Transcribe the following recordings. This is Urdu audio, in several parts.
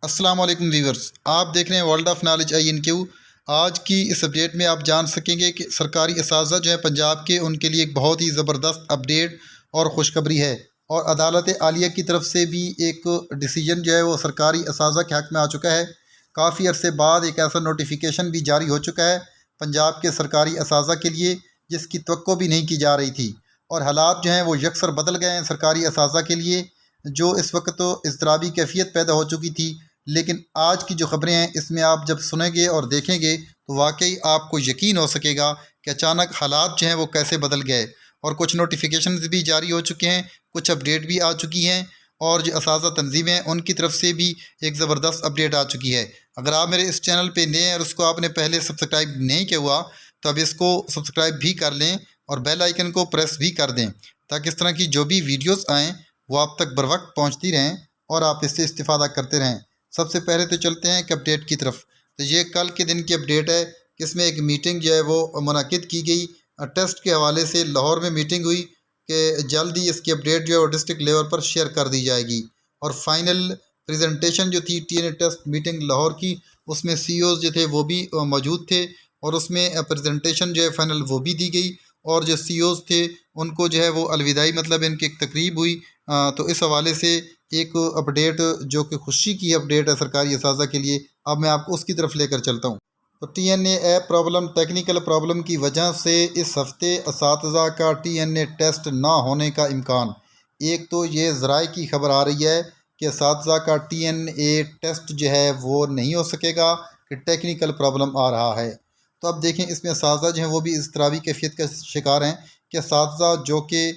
السلام علیکم ویورز، آپ دیکھ رہے ہیں ورلڈ آف نالج INQ۔ آج کی اس اپڈیٹ میں آپ جان سکیں گے کہ سرکاری اساتذہ جو ہیں پنجاب کے، ان کے لیے ایک بہت ہی زبردست اپڈیٹ اور خوشخبری ہے، اور عدالت عالیہ کی طرف سے بھی ایک ڈیسیجن جو ہے وہ سرکاری اساتذہ کے حق میں آ چکا ہے۔ کافی عرصے بعد ایک ایسا نوٹیفیکیشن بھی جاری ہو چکا ہے پنجاب کے سرکاری اساتذہ کے لیے، جس کی توقع بھی نہیں کی جا رہی تھی، اور حالات جو ہیں وہ یکسر بدل گئے ہیں سرکاری اساتذہ کے لیے، جو اس وقت اضطرابی کیفیت پیدا ہو چکی تھی۔ لیکن آج کی جو خبریں ہیں، اس میں آپ جب سنیں گے اور دیکھیں گے تو واقعی آپ کو یقین ہو سکے گا کہ اچانک حالات جو ہیں وہ کیسے بدل گئے، اور کچھ نوٹیفیکیشنز بھی جاری ہو چکے ہیں، کچھ اپڈیٹ بھی آ چکی ہیں، اور جو اساتذہ تنظیمیں ہیں ان کی طرف سے بھی ایک زبردست اپڈیٹ آ چکی ہے۔ اگر آپ میرے اس چینل پہ نئے ہیں اور اس کو آپ نے پہلے سبسکرائب نہیں کیا ہوا تو اب اس کو سبسکرائب بھی کر لیں اور بیل آئیکن کو پریس بھی کر دیں، تاکہ اس طرح کی جو بھی ویڈیوز آئیں وہ آپ تک بروقت پہنچتی رہیں اور آپ اس سے استفادہ کرتے رہیں۔ سب سے پہلے تو چلتے ہیں ایک اپڈیٹ کی طرف۔ تو یہ کل کے دن کی اپڈیٹ ہے کہ اس میں ایک میٹنگ جو ہے وہ منعقد کی گئی ٹیسٹ کے حوالے سے۔ لاہور میں میٹنگ ہوئی کہ جلد ہی اس کی اپڈیٹ جو ہے وہ ڈسٹرکٹ لیول پر شیئر کر دی جائے گی، اور فائنل پریزنٹیشن جو تھی TNA ٹیسٹ میٹنگ لاہور کی، اس میں CEOs جو تھے وہ بھی موجود تھے، اور اس میں پریزنٹیشن جو ہے فائنل وہ بھی دی گئی، اور جو CEOs تھے ان کو جو ہے وہ الوداعی مطلب ان کی ایک تقریب ہوئی۔ تو اس حوالے سے ایک اپڈیٹ جو کہ خوشی کی اپڈیٹ ہے سرکاری اساتذہ کے لیے، اب میں آپ کو اس کی طرف لے کر چلتا ہوں۔ تو TNA app problem, technical problem کی وجہ سے اس ہفتے اساتذہ کا TNA ٹیسٹ نہ ہونے کا امکان۔ ایک تو یہ ذرائع کی خبر آ رہی ہے کہ اساتذہ کا TNA ٹیسٹ جو ہے وہ نہیں ہو سکے گا کہ ٹیکنیکل پرابلم آ رہا ہے۔ تو اب دیکھیں اس میں اساتذہ جو ہیں وہ بھی اضطرابی کیفیت کا شکار ہیں کہ اساتذہ جو کہ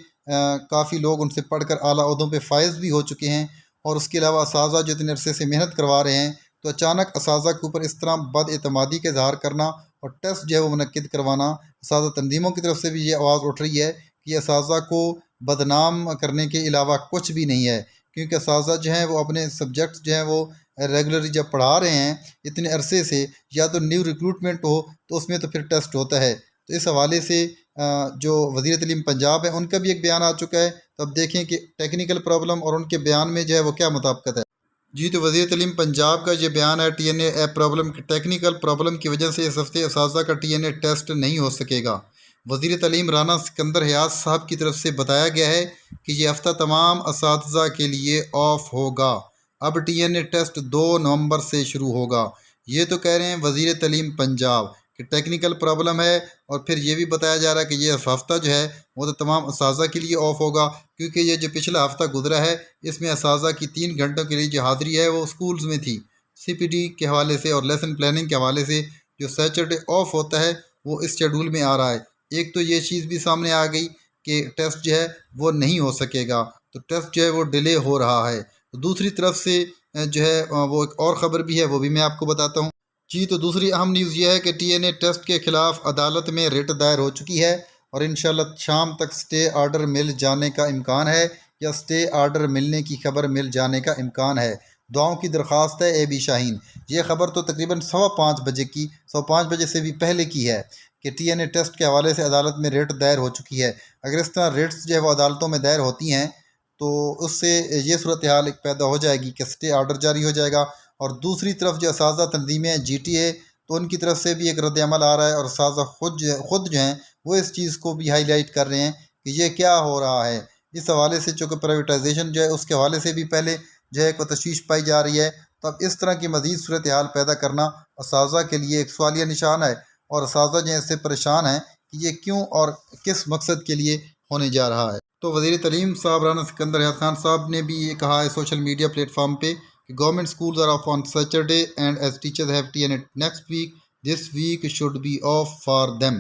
کافی لوگ ان سے پڑھ کر اعلیٰ عہدوں پہ فائز بھی ہو چکے ہیں، اور اس کے علاوہ اساتذہ جو اتنے عرصے سے محنت کروا رہے ہیں، تو اچانک اساتذہ کے اوپر اس طرح بد اعتمادی کا اظہار کرنا اور ٹیسٹ جو ہے وہ منعقد کروانا، اساتذہ تنظیموں کی طرف سے بھی یہ آواز اٹھ رہی ہے کہ یہ اساتذہ کو بدنام کرنے کے علاوہ کچھ بھی نہیں ہے، کیونکہ اساتذہ جو ہیں وہ اپنے سبجیکٹس جو ہیں وہ ریگولرلی جب پڑھا رہے ہیں اتنے عرصے سے، یا تو نیو ریکروٹمنٹ ہو تو اس میں تو پھر ٹیسٹ ہوتا ہے۔ تو اس حوالے سے جو وزیر تعلیم پنجاب ہے ان کا بھی ایک بیان آ چکا ہے، تو اب دیکھیں کہ ٹیکنیکل پرابلم اور ان کے بیان میں جو ہے وہ کیا مطابقت ہے۔ جی، تو وزیر تعلیم پنجاب کا یہ بیان ہے TNA app problem, technical problem کی وجہ سے اس ہفتے اساتذہ کا TNA ٹیسٹ نہیں ہو سکے گا۔ وزیر تعلیم رانا سکندر حیات صاحب کی طرف سے بتایا گیا ہے کہ یہ ہفتہ تمام اساتذہ کے لیے آف ہوگا۔ اب TNA ٹیسٹ 2 نومبر سے شروع ہوگا۔ یہ تو کہہ رہے ہیں وزیر تعلیم پنجاب کہ ٹیکنیکل پرابلم ہے، اور پھر یہ بھی بتایا جا رہا ہے کہ یہ ہفتہ جو ہے وہ تو تمام اساتذہ کے لیے آف ہوگا، کیونکہ یہ جو پچھلا ہفتہ گزرا ہے اس میں اساتذہ کی 3 گھنٹوں کے لیے جو حاضری ہے وہ اسکولز میں تھی۔ CPD کے حوالے سے اور لیسن پلاننگ کے حوالے سے جو سیچرڈے آف ہوتا ہے وہ اس شیڈول میں آ رہا ہے۔ ایک تو یہ چیز بھی سامنے آ گئی کہ ٹیسٹ جو ہے وہ نہیں ہو سکے گا، تو ٹیسٹ جو ہے وہ ڈیلے ہو رہا ہے۔ دوسری طرف سے جو ہے وہ ایک اور خبر بھی ہے، وہ بھی میں آپ کو بتاتا ہوں۔ جی، تو دوسری اہم نیوز یہ ہے کہ TNA ٹیسٹ کے خلاف عدالت میں رٹ دائر ہو چکی ہے، اور انشاءاللہ شام تک سٹے آرڈر مل جانے کا امکان ہے، یا سٹے آرڈر ملنے کی خبر مل جانے کا امکان ہے۔ دعاؤں کی درخواست ہے AB شاہین۔ یہ خبر تو تقریباً 5:15 بجے کی، 5:15 بجے سے بھی پہلے کی ہے کہ TNA ٹیسٹ کے حوالے سے عدالت میں رٹ دائر ہو چکی ہے۔ اگر اس طرح ریٹس جو ہے وہ عدالتوں میں دائر ہوتی ہیں تو اس سے یہ صورتحال ایک پیدا ہو جائے گی کہ سٹے آرڈر جاری ہو جائے گا، اور دوسری طرف جو اساتذہ تنظیمیں GTA، تو ان کی طرف سے بھی ایک رد عمل آ رہا ہے، اور اساتذہ خود جو ہیں وہ اس چیز کو بھی ہائی لائٹ کر رہے ہیں کہ یہ کیا ہو رہا ہے۔ اس حوالے سے چونکہ پرائیویٹائزیشن جو ہے اس کے حوالے سے بھی پہلے جو ہے کوئی تشویش پائی جا رہی ہے، تو اب اس طرح کی مزید صورتحال پیدا کرنا اساتذہ کے لیے ایک سوالیہ نشان ہے، اور اساتذہ جو ہیں اس سے پریشان ہیں کہ یہ کیوں اور کس مقصد کے لیے ہونے جا رہا ہے۔ تو وزیر تعلیم صاحب رانا سکندر حیات خان صاحب نے بھی یہ کہا ہے سوشل میڈیا پلیٹ فارم پہ کہ government schools are off on Saturday and as teachers have TNA next week this week should be off for them.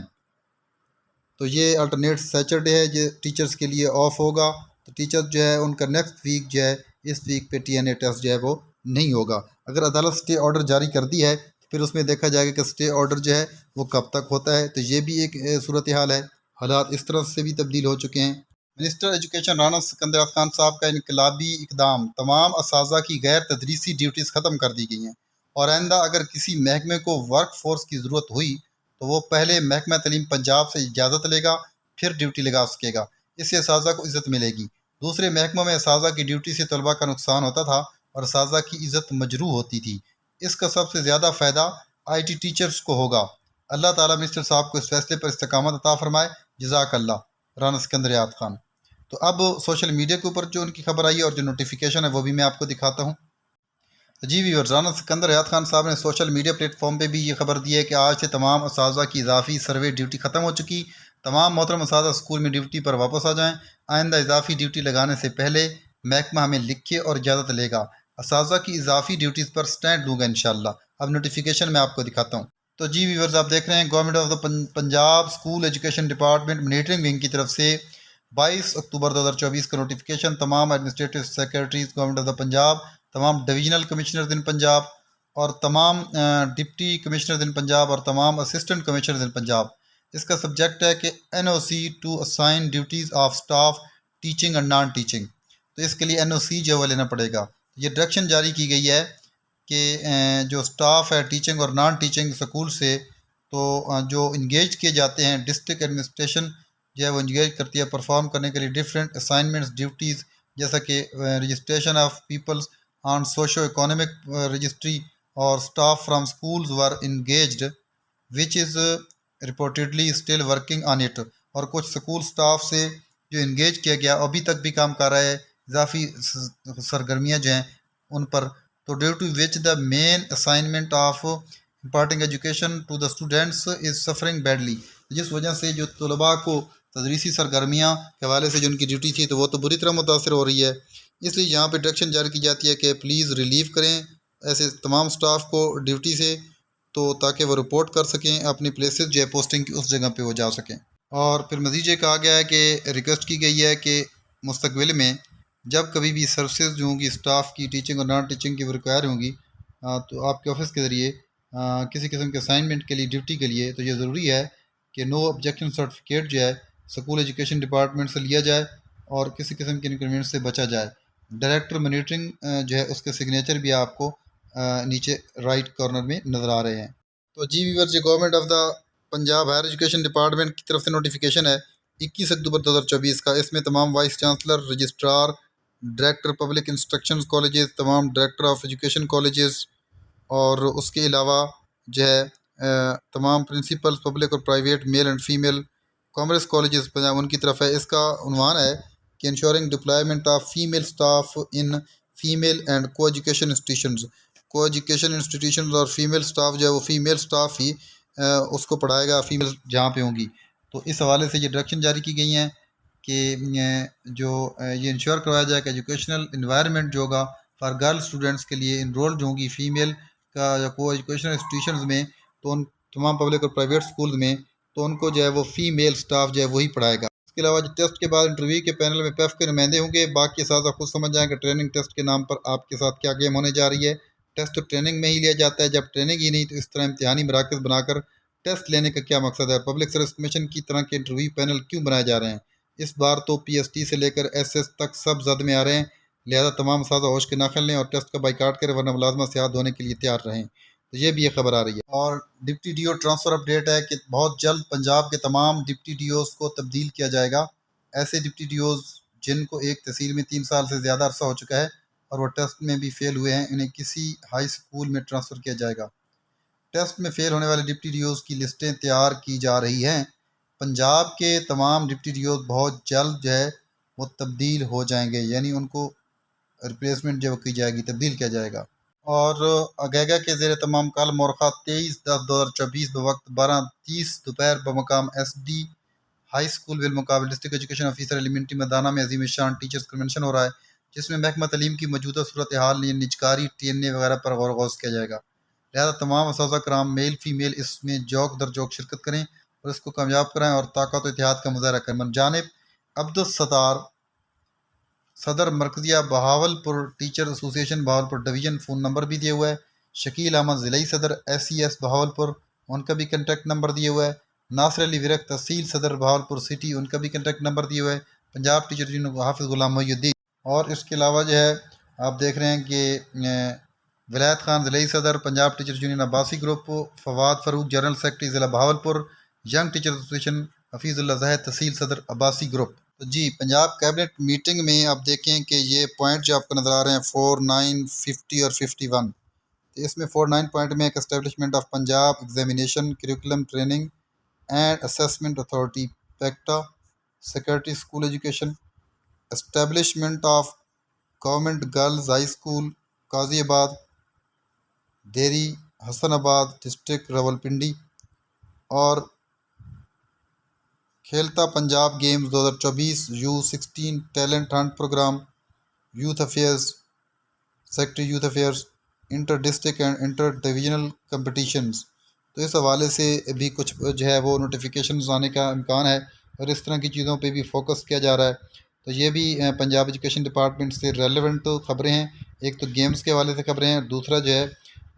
تو یہ الٹرنیٹ سیچرڈے ہے، یہ ٹیچرز کے لیے آف ہوگا، تو ٹیچرز جو ہے ان کا نیکسٹ ویک جو ہے اس ویک پہ TNA ٹیسٹ جو ہے وہ نہیں ہوگا۔ اگر عدالت سٹے آرڈر جاری کر دی ہے تو پھر اس میں دیکھا جائے گا کہ سٹے آرڈر جو ہے وہ کب تک ہوتا ہے، تو یہ بھی ایک صورتحال ہے۔ حالات اس طرح سے بھی تبدیل ہو چکے ہیں۔ منسٹر ایجوکیشن رانا سکندر حیات خان صاحب کا انقلابی اقدام، تمام اساتذہ کی غیر تدریسی ڈیوٹیز ختم کر دی گئی ہیں، اور آئندہ اگر کسی محکمے کو ورک فورس کی ضرورت ہوئی تو وہ پہلے محکمہ تعلیم پنجاب سے اجازت لے گا، پھر ڈیوٹی لگا سکے گا۔ اس سے اساتذہ کو عزت ملے گی۔ دوسرے محکموں میں اساتذہ کی ڈیوٹی سے طلباء کا نقصان ہوتا تھا، اور اساتذہ کی عزت مجروح ہوتی تھی۔ اس کا سب سے زیادہ فائدہ IT ٹیچرز کو ہوگا۔ اللہ تعالیٰ منسٹر صاحب کو اس فیصلے پر استقامت عطا فرمائے۔ جزاک اللہ، رانا سکندر یاد خان۔ تو اب سوشل میڈیا کے اوپر جو ان کی خبر آئی ہے اور جو نوٹیفیکیشن ہے وہ بھی میں آپ کو دکھاتا ہوں۔ جی ویورز، رانا سکندر یاد خان صاحب نے سوشل میڈیا پلیٹ فارم پہ بھی یہ خبر دی ہے کہ آج سے تمام اساتذہ کی اضافی سروے ڈیوٹی ختم ہو چکی۔ تمام محترم اساتذہ اسکول میں ڈیوٹی پر واپس آ جائیں۔ آئندہ اضافی ڈیوٹی لگانے سے پہلے محکمہ ہمیں لکھے اور اجازت لے گا۔ اساتذہ کی اضافی ڈیوٹیز پر سٹینڈ لوں گا انشاءاللہ۔ اب نوٹیفیکیشن میں آپ کو دکھاتا ہوں۔ تو جی ویورز، آپ دیکھ رہے ہیں government of the Punjab school education department monitoring wing کی طرف سے 22 اکتوبر 2024 کا نوٹیفیکیشن تمام administrative secretaries government of the Punjab, تمام ڈویژنل کمشنرز ان پنجاب اور تمام ڈپٹی کمشنرز ان پنجاب اور تمام اسسٹنٹ کمشنرز ان پنجاب۔ اس کا سبجیکٹ ہے کہ NOC to assign duties of staff teaching اور نان ٹیچنگ۔ تو اس کے لیے NOC جو ہے لینا پڑے گا۔ یہ ڈائریکشن جاری کی گئی ہے کہ جو سٹاف ہے ٹیچنگ اور نان ٹیچنگ سکول سے، تو جو انگیج کیے جاتے ہیں ڈسٹرکٹ ایڈمنسٹریشن جو ہے وہ انگیج کرتی ہے پرفارم کرنے کے لیے ڈفرینٹ اسائنمنٹس ڈیوٹیز، جیسا کہ registration of peoples on socio economic registry اور staff from schools were engaged which is reportedly still working on it. اور کچھ سکول سٹاف سے جو انگیج کیا گیا ابھی تک بھی کام کر رہا ہے، اضافی سرگرمیاں جو ہیں ان پر، تو due to which the main assignment of imparting education to the students is suffering badly, جس وجہ سے جو طلباء کو تدریسی سرگرمیاں کے حوالے سے جو ان کی ڈیوٹی تھی تو وہ تو بری طرح متاثر ہو رہی ہے۔ اس لیے یہاں پہ ڈائریکشن جاری کی جاتی ہے کہ پلیز ریلیو کریں ایسے تمام سٹاف کو ڈیوٹی سے، تو تاکہ وہ رپورٹ کر سکیں اپنی پلیسز جو ہے پوسٹنگ کی اس جگہ پہ وہ جا سکیں۔ اور پھر مزید یہ کہا گیا ہے کہ ریکویسٹ کی گئی ہے کہ مستقبل میں جب کبھی بھی سروسز جو ہوں گی اسٹاف کی ٹیچنگ اور نان ٹیچنگ کی وہ ریکوائر ہوں گی، تو آپ کے آفس کے ذریعے کسی قسم کے اسائنمنٹ کے لیے ڈیوٹی کے لیے، تو یہ ضروری ہے کہ نو آبجیکشن سرٹیفکیٹ جو ہے اسکول ایجوکیشن ڈپارٹمنٹ سے لیا جائے اور کسی قسم کے انکریمنٹ سے بچا جائے۔ ڈائریکٹر مانیٹرنگ جو ہے اس کے سگنیچر بھی آپ کو نیچے رائٹ کارنر میں نظر آ رہے ہیں۔ تو جی ویورز، یہ government of the Punjab higher education department کی طرف سے نوٹیفیکیشن ہے 21 اکتوبر 2024 کا۔ اس میں تمام vice chancellor, registrar, director public instructions colleges, تمام ڈائریکٹر آف ایجوکیشن کالجز اور اس کے علاوہ جو ہے تمام پرنسپل پبلک اور private male and female commerce colleges Punjab ان کی طرف ہے۔ اس کا عنوان ہے کہ ensuring deployment of female staff in female and coeducation institutions. Coeducation institutions اور فیمیل اسٹاف جو ہے وہ فیمیل اسٹاف ہی اس کو پڑھائے گا، فیمیل جہاں پہ ہوں گی۔ تو اس حوالے سے یہ ڈائریکشن جاری کی گئی ہیں کہ جو یہ انشور کروایا جائے کہ ایجوکیشنل انوائرمنٹ جو ہوگا فار گرل اسٹوڈنٹس کے لیے انرول جو ہوں گی فیمیل کا یا کو ایجوکیشنل انسٹیٹیوشنز میں، تو ان تمام پبلک اور پرائیویٹ اسکولز میں، تو ان کو جو ہے وہ فیمیل اسٹاف جو ہے وہی پڑھائے گا۔ اس کے علاوہ جو ٹیسٹ کے بعد انٹرویو کے پینل میں پیف کے نمائندے ہوں گے۔ باقی اساتذہ خود سمجھ جائیں کہ ٹریننگ ٹیسٹ کے نام پر آپ کے ساتھ کیا گیم ہونے جا رہی ہے۔ ٹیسٹ تو ٹریننگ میں ہی لیا جاتا ہے، جب ٹریننگ ہی نہیں تو اس طرح امتحانی مراکز بنا کر ٹیسٹ لینے کا کیا مقصد ہے؟ پبلک سروس کمیشن کی طرح کے انٹرویو پینل کیوں بنائے جا رہے ہیں؟ اس بار تو PST سے لے کر SS تک سب زد میں آ رہے ہیں، لہذا تمام اساتذہ ہوش کے ناخن لیں اور ٹیسٹ کا بائیکاٹ کریں، ورنہ ملازمت سے ہاتھ دھونے کے لیے تیار رہیں۔ تو یہ بھی یہ خبر آ رہی ہے۔ اور ڈپٹی DO ٹرانسفر اپڈیٹ ہے کہ بہت جلد پنجاب کے تمام ڈپٹی DOs کو تبدیل کیا جائے گا۔ ایسے ڈپٹی DOs جن کو ایک تحصیل میں 3 سال سے زیادہ عرصہ ہو چکا ہے اور وہ ٹیسٹ میں بھی فیل ہوئے ہیں، انہیں کسی ہائی اسکول میں ٹرانسفر کیا جائے گا۔ ٹیسٹ میں فیل ہونے والے ڈپٹی DOs کی لسٹیں تیار کی جا رہی ہیں۔ پنجاب کے تمام ڈپٹی DOs بہت جلد جو ہے وہ تبدیل ہو جائیں گے، یعنی ان کو ریپلیسمنٹ جو کی جائے گی، تبدیل کیا جائے گا۔ اور اگیگا کے زیر تمام کال مورخہ 23/10/2024 بوقت 12:30 دوپہر بمقام SD ہائی اسکول بالمقابل ڈسٹرکٹ ایجوکیشن آفیسر ایلیمنٹری میدانہ میں عظیم شان ٹیچرز کنونشن ہو رہا ہے، جس میں محکمہ تعلیم کی موجودہ صورتحال نجکاری TNA وغیرہ پر غور و خوض کیا جائے گا۔ لہذا تمام اساتذہ کرام میل فیمیل اس میں جوک در جوک شرکت کریں اور اس کو کامیاب کرائیں اور طاقت و اتحاد کا مظاہرہ کریں۔ من جانب عبدالستار صدر مرکزیہ بہاولپور ٹیچر ایسوسی ایشن بہاولپور ڈویژن، فون نمبر بھی دیا ہوا ہے۔ شکیل احمد ضلعی صدر SES بہاولپور، ان کا بھی کنٹیکٹ نمبر دیا ہوا ہے۔ ناصر علی ورق تحصیل صدر بہاولپور سٹی، ان کا بھی کنٹیکٹ نمبر دیا ہوا ہے۔ پنجاب ٹیچر یونین حافظ غلام محی الدین۔ اور اس کے علاوہ جو ہے آپ دیکھ رہے ہیں کہ ولایت خان ضلعی صدر Punjab teacher union Abbasi group, Fawad Farooq general secretary ضلع بہاولپور، ینگ ٹیچر ایسوسی ایشن حفیظ اللہ زاہد تحصیل صدر عباسی گروپ۔ تو جی پنجاب کیبنٹ میٹنگ میں آپ دیکھیں کہ یہ پوائنٹ جو آپ کو نظر آ رہے ہیں 4, 9, 50 اور 51، تو اس میں 49 پوائنٹ میں ایک establishment of Punjab examination curriculum training and assessment authority PECTA, secretary school education, establishment of government girls high school Qaziabad Dheri Hasanabad district Rawalpindi, اور Khelta Punjab games 2024 U16 talent hunt programme, youth affairs secretary youth affairs, inter district and inter divisional competitions. تو اس حوالے سے بھی کچھ جو ہے وہ نوٹیفیکیشنز آنے کا امکان ہے، اور اس طرح کی چیزوں پہ بھی فوکس کیا جا رہا ہے۔ تو یہ بھی پنجاب ایجوکیشن ڈپارٹمنٹ سے ریلیونٹ خبریں ہیں۔ ایک تو گیمز کے حوالے سے خبریں ہیں، دوسرا جو ہے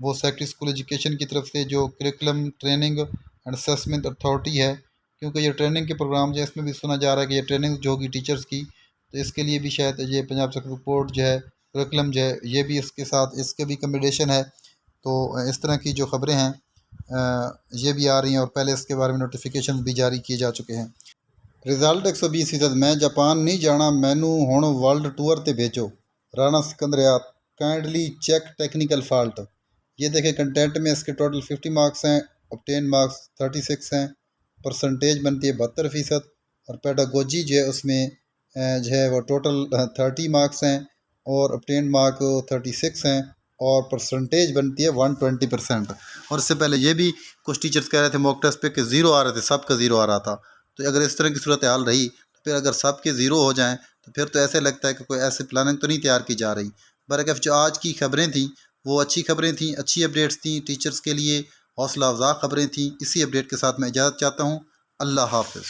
وہ سیکٹری اسکول ایجوکیشن کی طرف سے جو curriculum training and assessment authority ہے، کیونکہ یہ ٹریننگ کے پروگرام جو ہے اس میں بھی سنا جا رہا ہے کہ یہ ٹریننگ جو ہوگی ٹیچرز کی، تو اس کے لیے بھی شاید یہ پنجاب سیکٹری بورڈ جو ہے کریکولم جو ہے یہ بھی اس کے ساتھ اس کے بھی کمبینیشن ہے۔ تو اس طرح کی جو خبریں ہیں یہ بھی آ رہی ہیں، اور پہلے اس کے بارے میں نوٹیفیکیشن بھی جاری کیے جا چکے ہیں۔ رزلٹ 120%، میں جاپان نہیں جانا، مینو ہن ورلڈ ٹور تے بھیجو، رانا سکندریات کائنڈلی چیک ٹیکنیکل فالٹ۔ یہ دیکھیں کنٹینٹ میں اس کے ٹوٹل 50 مارکس ہیں، obtained مارکس 36 ہیں، پرسنٹیج بنتی ہے 72%، اور پیڈاگوجی جو ہے اس میں جو ہے وہ ٹوٹل 30 مارکس ہیں، اور obtained مارک 36 ہیں، اور پرسنٹیج بنتی ہے 120%۔ اور اس سے پہلے یہ بھی کچھ ٹیچرز کہہ رہے تھے موک ٹیسٹ پہ کہ 0 آ رہے تھے، سب کا 0 آ رہا تھا۔ تو اگر اس طرح کی صورتحال رہی تو پھر اگر سب کے 0 ہو جائیں تو پھر تو ایسے لگتا ہے کہ کوئی ایسے پلاننگ تو نہیں تیار کی جا رہی۔ برعکس جو آج کی خبریں تھیں وہ اچھی خبریں تھیں، اچھی اپڈیٹس تھیں ٹیچرز کے لیے، حوصلہ افزا خبریں تھیں۔ اسی اپڈیٹ کے ساتھ میں اجازت چاہتا ہوں، اللہ حافظ۔